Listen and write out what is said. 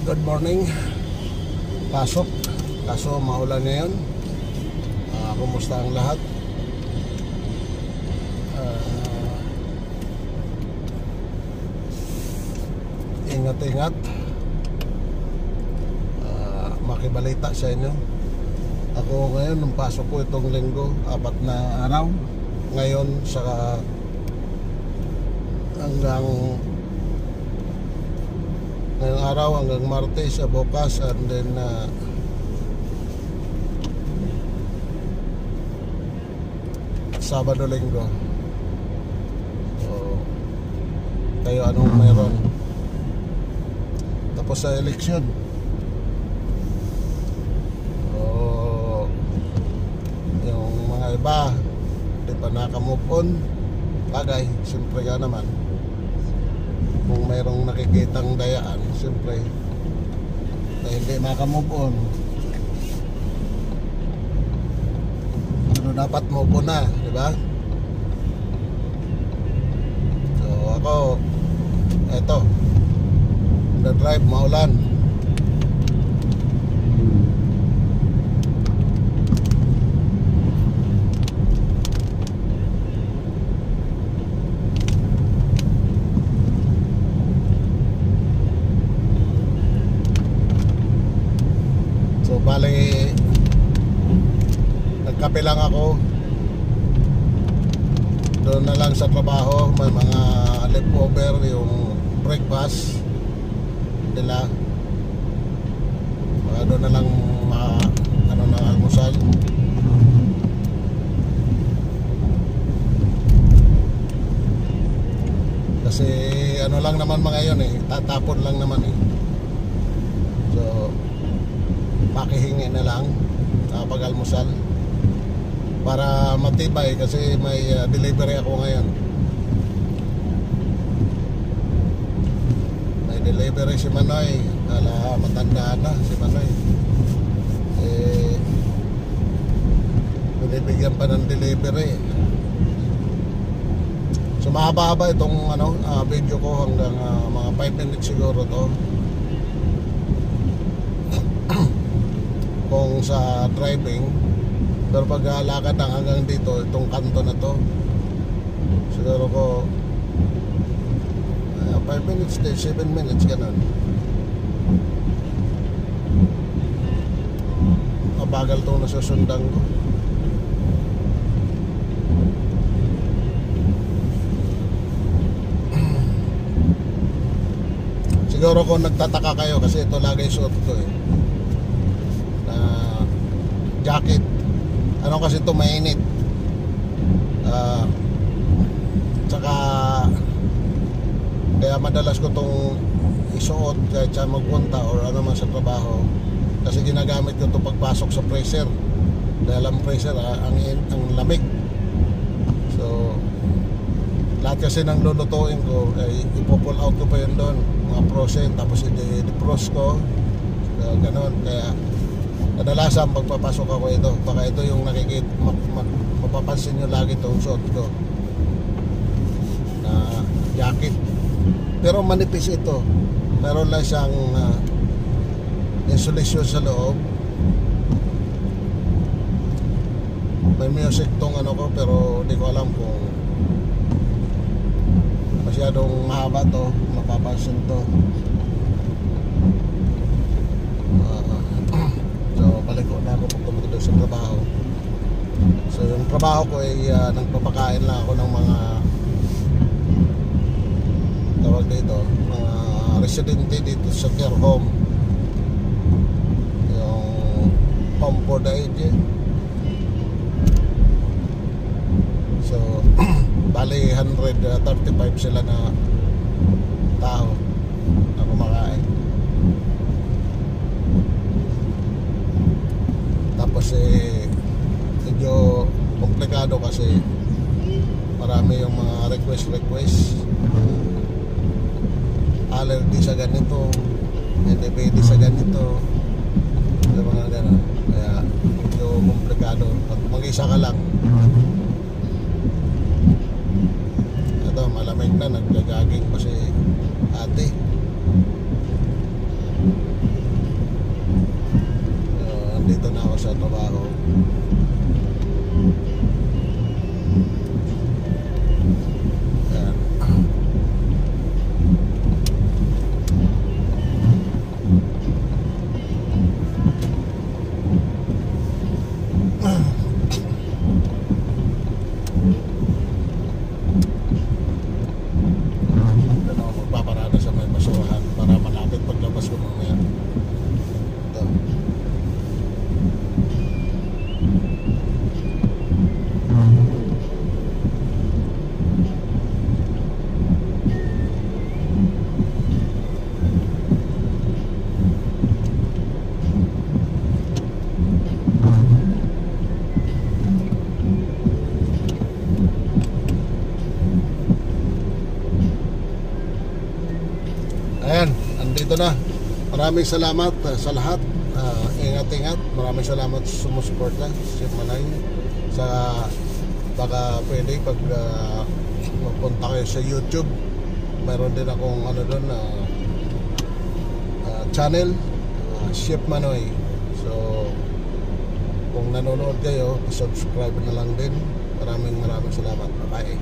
Good morning. Pasok. Kaso maulan ngayon. Kumusta ang lahat? Ingat-ingat. Makibalita sa inyo. Ako ngayon, nung pasok ko itong linggo, 4 na araw. Ngayon, saka hanggang ngayong araw hanggang Martes, bukas, and then Sabado, Linggo. So, kayo anong mayroon? Tapos sa eleksyon. So, yung mga iba di pa naka-move on. Bagay, siyempre nga naman. Kung mayroong nakikitang dayaan, siyempre na hindi maka-move on, ano dapat move on na, di ba? So ako, eto, na-drive, maulan. Bali, nagkape lang ako. Doon na lang sa trabaho, may mga leftover yung breakfast nila. Doon na lang ano na almusal. Kasi ano lang naman mga yun tatapon lang naman So pakihingi na lang pag-almusal para matibay kasi may delivery ako ngayon. May delivery si Manoy. Matanda na si Manoy. Binibigyan pa ng delivery. So mahaba-haba itong video ko hanggang mga 5 minutes siguro to. Kung sa driving, pero pag lakad na hanggang dito, itong kanto na to, siguro ko 5 minutes, 7 minutes, ganun. Mabagal itong nasusundan ko. Siguro kung nagtataka kayo kasi ito lagay suot ko jacket. Ano kasi ito mainit. Tsaka kaya madalas ko itong isuot kahit saan magpunta or ano man sa trabaho. Kasi ginagamit ko ito pagpasok sa freezer. Dahil ang freezer ang lamig. So lahat kasi ng lulutuin ko ay ipo-pull out ko pa yun doon. Mga frozen. Tapos i-defrost ko. So, ganon. Kaya kadalasan pagpapasok ako ito, baka ito yung nakikita, mapapansin nyo lagi itong suot ko na jacket, pero manipis ito, meron lang siyang insulation sa loob. May music tong ko, pero hindi ko alam kung masyadong mahaba to, mapapansin to. Paliko na ako pagpunta doon sa trabaho. So yung trabaho ko ay nagpapakain lang ako ng mga tawag dito, mga residente dito sa care home, yung home for the aged. So bali 135 sila na tao na kumakain. Tapos medyo komplikado kasi marami yung mga request allergy sa ganito, hindi pwede sa ganito, yung mga gano'n. Kaya medyo komplikado at mag-isa ka lang. Ito malamig na, nagja-jogging pa si ate. andito na. Maraming salamat sa lahat. Ingat-ingat. Maraming salamat sa sumusuporta. Chef Manay. Sa baka pwede pag magpunta kayo sa YouTube, mayroon din akong ano doon channel, Chef Manoy. So kung nanonood kayo, subscribe na lang din. Maraming salamat. Bye.